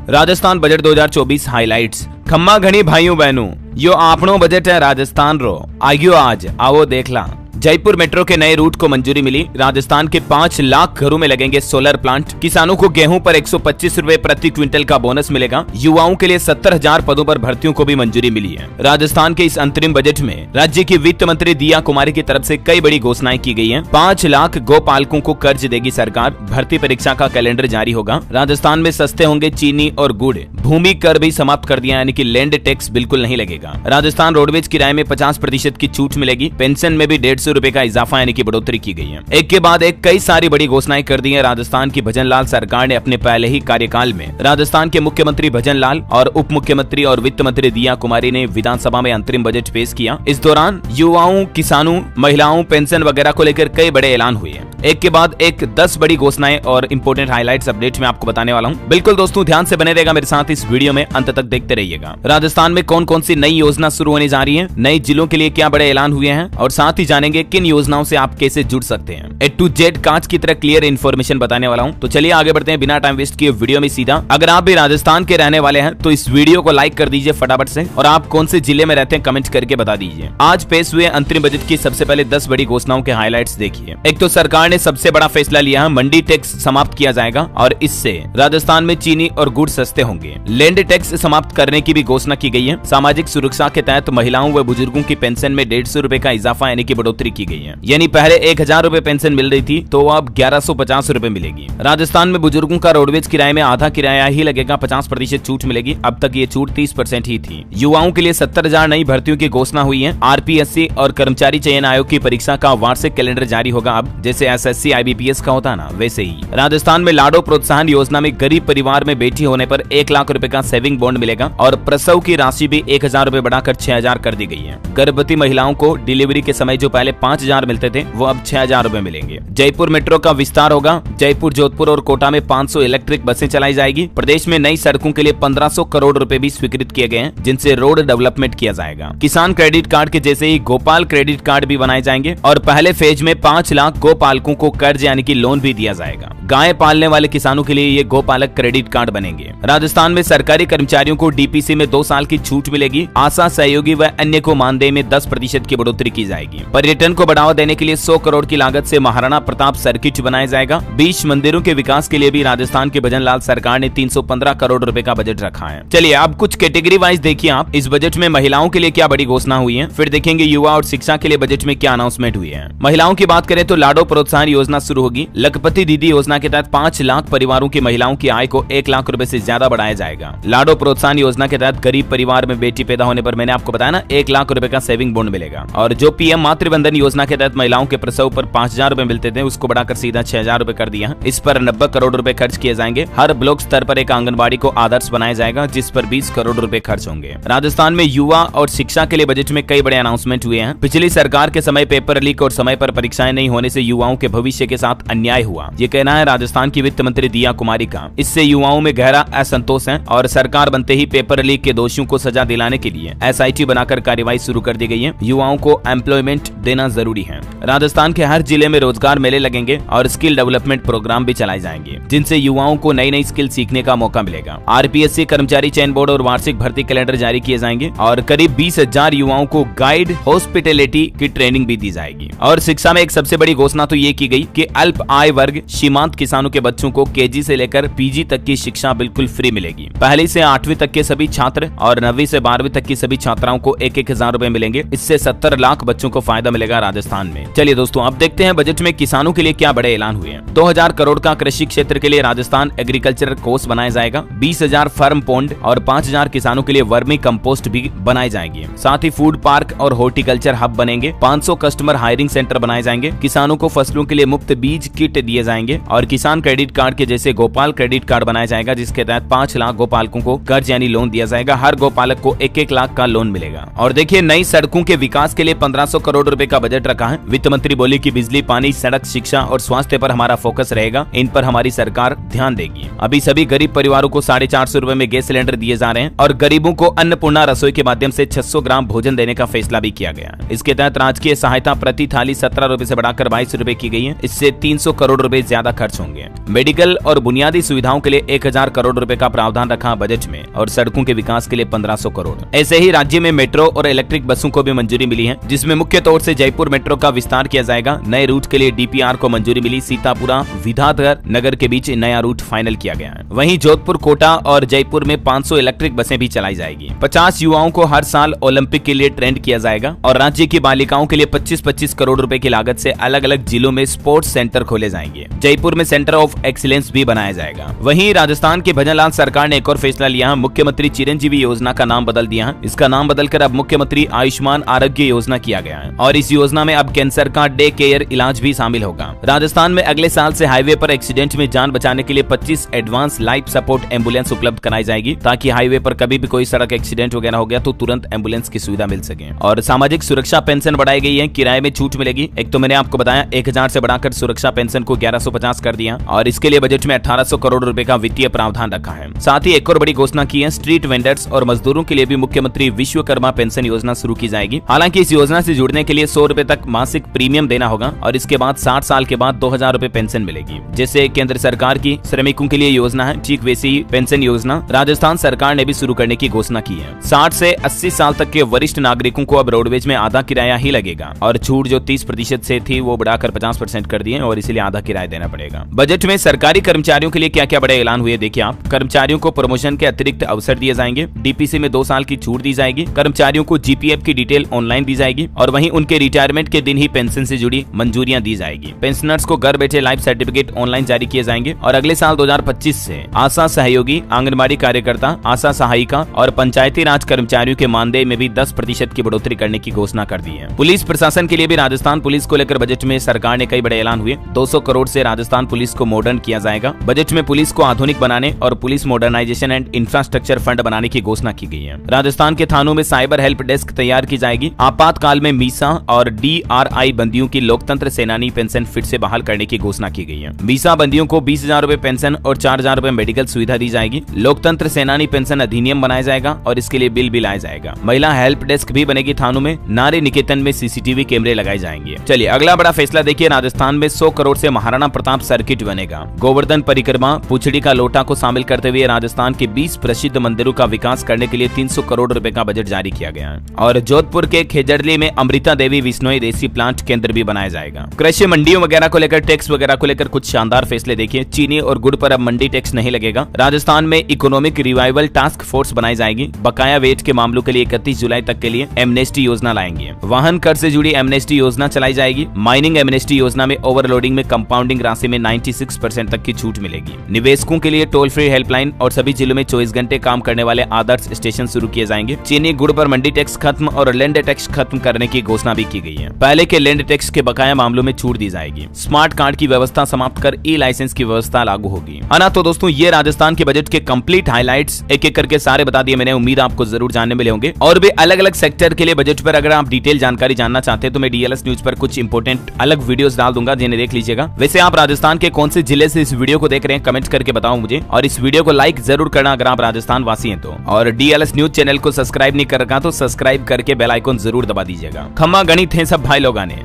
Rajasthan budget 2024 highlights. खम्मा घणी भाइयों बहनों, यो आपनो बजट है राजस्थान रो। आइयो आज आओ देखला। जयपुर मेट्रो के नए रूट को मंजूरी मिली। राजस्थान के 5 लाख घरों में लगेंगे सोलर प्लांट। किसानों को गेहूं पर 125 रुपए प्रति क्विंटल का बोनस मिलेगा। युवाओं के लिए 70,000 पदों पर भर्तियों को भी मंजूरी मिली है। राजस्थान के इस अंतरिम बजट में राज्य की वित्त मंत्री दिया कुमारी की तरफ से कई बड़ी घोषणाएं की गई हैं। 5 लाख गौपालकों को कर्ज देगी सरकार। भर्ती परीक्षा का कैलेंडर जारी होगा। राजस्थान में सस्ते होंगे चीनी और गुड़। भूमि कर भी समाप्त कर दिया, यानी कि लैंड टैक्स बिल्कुल नहीं लगेगा। राजस्थान रोडवेज किराए में 50% की छूट मिलेगी। पेंशन में भी 150 रुपए का इजाफा यानी कि बढ़ोतरी की गई है। एक के बाद एक कई सारी बड़ी घोषणाएं कर दी है राजस्थान की भजनलाल सरकार ने अपने पहले ही कार्यकाल में। राजस्थान के मुख्यमंत्री भजनलाल और उप मुख्यमंत्री और वित्त मंत्री दिया कुमारी ने विधानसभा में अंतरिम बजट पेश किया। इस दौरान युवाओं, किसानों, महिलाओं, पेंशन वगैरह को लेकर कई बड़े ऐलान हुए हैं। एक के बाद एक 10 बड़ी घोषणाएं और इंपोर्टेंट हाइलाइट्स अपडेट में आपको बताने वाला हूं। बिल्कुल दोस्तों ध्यान से बने रहेगा मेरे साथ इस वीडियो में, अंत तक देखते रहिएगा। राजस्थान में कौन कौन सी नई योजना शुरू होने जा रही है, नए जिलों के लिए क्या बड़े ऐलान हुए हैं और साथ ही जानेंगे किन योजनाओं से आप कैसे जुड़ सकते हैं। ए टू जेड कांच की तरह क्लियर इन्फॉर्मेशन बताने वाला हूं। तो चलिए आगे बढ़ते हैं बिना टाइम वेस्ट किए वीडियो में सीधा। अगर आप भी राजस्थान के रहने वाले हैं तो इस वीडियो को लाइक कर दीजिए फटाफट से, और आप कौन से जिले में रहते हैं कमेंट करके बता दीजिए। आज पेश हुए अंतरिम बजट की सबसे पहले 10 बड़ी घोषणाओं के हाइलाइट्स देखिए। एक तो सरकार ने सबसे बड़ा फैसला लिया है, मंडी टैक्स समाप्त किया जाएगा और इससे राजस्थान में चीनी और गुड़ सस्ते होंगे। लैंड टैक्स समाप्त करने की भी घोषणा की गई है। सामाजिक सुरक्षा के तहत महिलाओं व बुजुर्गों की पेंशन में 150 रुपए का इजाफा यानी कि बढ़ोतरी की गई है। यानी पहले 1000 रुपए पेंशन मिल रही थी तो अब 1150 रुपए मिलेगी। राजस्थान में बुजुर्गों का रोडवेज किराए में आधा किराया ही लगेगा, 50% छूट मिलेगी। अब तक ये छूट 30% ही थी। युवाओं के लिए 70,000 नई भर्तियों की घोषणा हुई है। आरपीएससी और कर्मचारी चयन आयोग की परीक्षा का वार्षिक कैलेंडर जारी होगा। अब जैसे एसएससी आईबीपीएस का होता है ना, वैसे ही राजस्थान में लाडो प्रोत्साहन योजना में गरीब परिवार में बेटी होने पर 1 लाख रुपए का सेविंग बॉन्ड मिलेगा और प्रसव की राशि भी 1000 रुपए बढ़ाकर 6000 कर दी गई है। गर्भवती महिलाओं को डिलीवरी के समय जो पहले 5000 मिलते थे वो अब 6000 रुपए मिलेंगे। जयपुर मेट्रो का विस्तार होगा। जयपुर, जोधपुर और कोटा में 500 इलेक्ट्रिक बसें चलाई जाएगी। प्रदेश में नई सड़कों के लिए 1500 करोड़ रुपए भी स्वीकृत किए गए हैं, जिनसे रोड डेवलपमेंट किया जाएगा। किसान क्रेडिट कार्ड के जैसे ही गोपाल क्रेडिट कार्ड भी बनाए जाएंगे और पहले फेज में 5 लाख गोपालकों को कर्ज यानी कि लोन भी दिया जाएगा। गाय पालने वाले किसानों के लिए ये गोपालक क्रेडिट कार्ड बनेंगे। राजस्थान में सरकारी कर्मचारियों को डीपीसी में 2 साल की छूट मिलेगी। आशा सहयोगी व अन्य को मानदेय में 10% की बढ़ोतरी की जाएगी। पर्यटन को बढ़ावा देने के लिए 100 करोड़ की लागत से महाराणा प्रताप सर्किट बनाया जाएगा। 20 मंदिरों के विकास के लिए भी राजस्थान के भजनलाल सरकार ने 315 करोड़ रुपए का बजट रखा है। चलिए अब कुछ कैटेगरी वाइज देखिए आप इस बजट में महिलाओं के लिए क्या बड़ी घोषणा हुई है, फिर देखेंगे युवा और शिक्षा के लिए बजट में क्या अनाउंसमेंट हुई है। महिलाओं की बात करें तो लाडो प्रोत्साहन योजना शुरू होगी। लखपति दीदी योजना के तहत 5 लाख परिवारों की महिलाओं की आय को 1 लाख रुपए से ज्यादा बढ़ाया जाएगा। लाडो प्रोत्साहन योजना के तहत गरीब परिवार में बेटी पैदा होने पर मैंने आपको बताया ना 1 लाख रुपए का सेविंग बॉन्ड मिलेगा। और जो पीएम मातृवंदन योजना के तहत महिलाओं के प्रसव पर 5000 रुपए मिलते थे उसको बढ़ाकर सीधा 6000 रुपए कर दिया। इस पर 90 करोड़ रुपए खर्च किए जाएंगे। हर ब्लॉक स्तर पर एक आंगनबाड़ी को आदर्श बनाया जाएगा, जिस पर 20 करोड़ रुपए खर्च होंगे। राजस्थान में युवा और शिक्षा के लिए बजट में कई बड़े अनाउंसमेंट हुए हैं। पिछली सरकार के समय पेपर लीक और समय पर परीक्षाएं नहीं होने से युवाओं के भविष्य के साथ अन्याय हुआ, ये कहना है राजस्थान की वित्त मंत्री दिया कुमारी का। इससे युवाओं में गहरा असंतोष है और सरकार बनते ही पेपर लीक के दोषियों को सजा दिलाने के लिए एसआईटी बनाकर कार्रवाई शुरू कर दी गई है। युवाओं को एम्प्लॉयमेंट देना जरूरी है। राजस्थान के हर जिले में रोजगार मेले लगेंगे और स्किल डेवलपमेंट प्रोग्राम भी चलाए जाएंगे, जिनसे युवाओं को नई नई स्किल सीखने का मौका मिलेगा। आरपीएससी, कर्मचारी चयन बोर्ड और वार्षिक भर्ती कैलेंडर जारी किए जाएंगे और करीब 20,000 युवाओं को गाइड हॉस्पिटैलिटी की ट्रेनिंग भी दी जाएगी। और शिक्षा में एक सबसे बड़ी घोषणा तो ये की गई कि अल्प आय वर्ग सीमांत किसानों के बच्चों को केजी से लेकर पीजी तक की शिक्षा बिल्कुल फ्री मिलेगी। पहली से 8वीं तक के सभी छात्र और 9वीं से 12वीं तक की सभी छात्राओं को 1,000 रुपए मिलेंगे। इससे 70 लाख बच्चों को फायदा मिलेगा राजस्थान में। चलिए दोस्तों अब देखते हैं बजट में किसानों के लिए क्या बड़े ऐलान हुए हैं। 2000 करोड़ का कृषि क्षेत्र के लिए राजस्थान एग्रीकल्चर कोष बनाया जाएगा। 20,000 फार्म पॉन्ड और 5,000 किसानों के लिए वर्मी कंपोस्ट भी बनाई जाएगी। साथ ही फूड पार्क और हॉर्टिकल्चर हब बनेंगे। 500 कस्टमर हायरिंग सेंटर बनाए जाएंगे। किसानों को फसलों के लिए मुफ्त बीज किट दिए जाएंगे और किसान क्रेडिट कार्ड के जैसे गोपाल क्रेडिट कार्ड बनाया जाएगा, जिसके तहत 5 लाख गोपालकों को कर्ज यानी लोन दिया जाएगा। हर गोपालक को 1-1 लाख का लोन मिलेगा। और देखिए नई सड़कों के विकास के लिए 1500 करोड़ रुपए का बजट रखा है। वित्त मंत्री बोली कि बिजली, पानी, सड़क, शिक्षा और स्वास्थ्य पर हमारा फोकस रहेगा। इन पर हमारी सरकार ध्यान देगी। अभी सभी गरीब परिवारों को 450 रुपए में गैस सिलेंडर दिए जा रहे हैं और गरीबों को अन्नपूर्णा रसोई के माध्यम से 600 ग्राम भोजन देने का फैसला भी किया गया। इसके तहत राजकीय सहायता प्रति थाली 17 रुपए से बढ़ाकर 22 रुपए की गई है। इससे 300 करोड़ रुपए ज्यादा खर्च होंगे। मेडिकल और बुनियादी सुविधाओं के लिए 1000 करोड़ रुपए का प्रावधान रखा बजट में और सड़कों के विकास के लिए 1500 करोड़। ऐसे ही राज्य में मेट्रो और इलेक्ट्रिक बसों को भी मंजूरी मिली है, जिसमें मुख्य तौर से जयपुर मेट्रो का विस्तार किया जाएगा। नए रूट के लिए डीपीआर को मंजूरी मिली। सीतापुरा विधाननगर नगर के बीच नया रूट फाइनल किया गया है। वहीं जोधपुर, कोटा और जयपुर में 500 इलेक्ट्रिक बसें भी चलाई जाएगी। 50 युवाओं को हर साल ओलंपिक के लिए ट्रेंड किया जाएगा और राज्य की बालिकाओं के लिए 25-25 करोड़ रुपए की लागत से अलग अलग जिलों में स्पोर्ट्स सेंटर खोले जाएंगे। जयपुर में सेंटर ऑफ एक्सीलेंस भी बनाया जाएगा। वहीं राजस्थान के भजनलाल सरकार ने एक और फैसला लिया है। मुख्यमंत्री चिरंजीवी योजना का नाम बदल दिया है। इसका नाम बदलकर अब मुख्यमंत्री आयुष्मान आरोग्य योजना किया गया है और इस योजना में अब कैंसर का डे केयर इलाज भी शामिल होगा। राजस्थान में अगले साल से हाईवे पर एक्सीडेंट में जान बचाने के लिए 25 एडवांस लाइफ सपोर्ट एम्बुलेंस उपलब्ध कराई जाएगी, ताकि हाईवे पर कभी भी कोई सड़क एक्सीडेंट वगैरह हो गया तो तुरंत एम्बुलेंस की सुविधा मिल सके। और सामाजिक सुरक्षा पेंशन बढ़ाई गई है। किराए में छूट मिलेगी। एक तो मैंने आपको बताया 1000 से बढ़ाकर सुरक्षा पेंशन को 1150 कर दिया और इसके लिए बजट में 1800 करोड़ रुपए का वित्तीय प्रावधान रखा है। साथ ही एक और बड़ी घोषणा की है। स्ट्रीट वेंडर्स और मजदूरों के लिए भी मुख्यमंत्री विश्वकर्मा पेंशन योजना शुरू की जाएगी। हालांकि इस योजना से जुड़ने के लिए 100 रुपए तक मासिक प्रीमियम देना होगा और इसके बाद 60 साल के बाद 2000 रुपए पेंशन मिलेगी। जैसे केंद्र सरकार की श्रमिकों के लिए योजना है, ठीक वैसी ही पेंशन योजना राजस्थान सरकार ने भी शुरू करने की घोषणा की है। 60 से 80 साल तक के वरिष्ठ नागरिकों को अब रोडवेज में आधा किराया ही लगेगा और छूट जो 30% से थी वो बढ़ाकर 50% कर दिए और इसलिए आधा किराया देना पड़ेगा। बजट में सरकारी कर्मचारियों के लिए क्या क्या बड़े ऐलान हुए देखिए आप। कर्मचारियों को प्रमोशन के अतिरिक्त अवसर दिए जाएंगे। डीपीसी में 2 साल की छूट दी जाएगी। कर्मचारियों को जीपीएफ की डिटेल ऑनलाइन दी जाएगी और वहीं उनके रिटायरमेंट के दिन ही पेंशन से जुड़ी मंजूरियां दी जाएगी। पेंशनर्स को घर बैठे लाइफ सर्टिफिकेट ऑनलाइन जारी किए जाएंगे और अगले साल 2025 से आशा सहयोगी, आंगनबाड़ी कार्यकर्ता, आशा सहायिका और पंचायती राज कर्मचारियों के मानदेय में भी 10% की बढ़ोतरी करने की घोषणा कर दी है। पुलिस प्रशासन के लिए भी राजस्थान पुलिस को लेकर बजट में सरकार ने कई बड़े ऐलान हुए। 200 करोड़ से राजस्थान पुलिस को मॉडर्न किया जाएगा। बजट में पुलिस को आधुनिक बनाने और police modernisation and infrastructure fund बनाने की घोषणा की गई है। राजस्थान के थानों में साइबर हेल्प डेस्क तैयार की जाएगी। आपातकाल में मीसा और डीआरआई बंदियों की लोकतंत्र सेनानी पेंशन फिर से बहाल करने की घोषणा की गई है। मीसा बंदियों को 20,000 रुपए पेंशन और 4,000 रुपए मेडिकल सुविधा दी जाएगी। लोकतंत्र सेनानी पेंशन अधिनियम बनाया जाएगा और इसके लिए बिल भी लाया जाएगा। महिला हेल्प डेस्क भी बनेगी थानों में। नारी निकेतन में सीसीटीवी कैमरे लगाए जाएंगे। चलिए अगला बड़ा फैसला देखिए। राजस्थान में 100 करोड़ से महाराणा प्रताप सर्किट बनेगा। गोवर्धन परिक्रमा, पुछड़ी का लोटा को शामिल करते हुए राजस्थान के 20 प्रसिद्ध मंदिरों का विकास करने के लिए 300 करोड़ रुपए का बजट जारी किया गया है। और जोधपुर के खेजड़ली में अमृता देवी विश्नोई देसी प्लांट केंद्र भी बनाया जाएगा। कृषि मंडियों वगैरह को लेकर, टैक्स वगैरह को लेकर कुछ शानदार फैसले देखिए। चीनी और गुड़ पर अब मंडी टैक्स नहीं लगेगा। राजस्थान में इकोनॉमिक रिवाइवल टास्क फोर्स बनाई जाएगी। बकाया वेट के मामलों के लिए 31 जुलाई तक के लिए एमनेस्टी योजना लाएंगे। वाहन कर से जुड़ी एमनेस्टी योजना चलाई जाएगी। माइनिंग एमनेस्टी योजना में ओवरलोडिंग में कंपाउंडिंग राशि में 96% तक की छूट मिलेगी। निवेशकों के लिए टोल फ्री हेल्पलाइन और सभी जिलों में 24 घंटे काम करने वाले आदर्श स्टेशन शुरू किए जाएंगे। चीनी गुड़ पर मंडी टैक्स खत्म और लैंड टैक्स खत्म करने की घोषणा भी की गई है। पहले के लैंड टैक्स के बकाया मामलों में छूट दी जाएगी। स्मार्ट कार्ड की व्यवस्था समाप्त कर ई लाइसेंस की व्यवस्था लागू होगी। है ना। तो दोस्तों ये राजस्थान के बजट के कंप्लीट हाइलाइट्स एक एक करके सारे बता दिए मैंने। उम्मीद आपको जरूर जानने मिले होंगे। और भी अलग अलग सेक्टर के लिए बजट पर अगर आप डिटेल जानकारी जानना चाहते हैं तो मैं डीएलएस न्यूज पर कुछ इंपोर्टेंट अलग वीडियोस डाल दूंगा, जिन्हें देख लीजिएगा। वैसे आप राजस्थान के कौन से जिले से इस वीडियो को देख रहे हैं कमेंट करके बताओ मुझे, और इस वीडियो को लाइक जरूर करना अगर आप राजस्थान वासी हैं तो। और डीएलएस न्यूज चैनल को सब्सक्राइब नहीं कर रखा तो सब्सक्राइब करके बेल आइकन जरूर दबा दीजिएगा। खम्मा गणित है सब भाई लोग आने।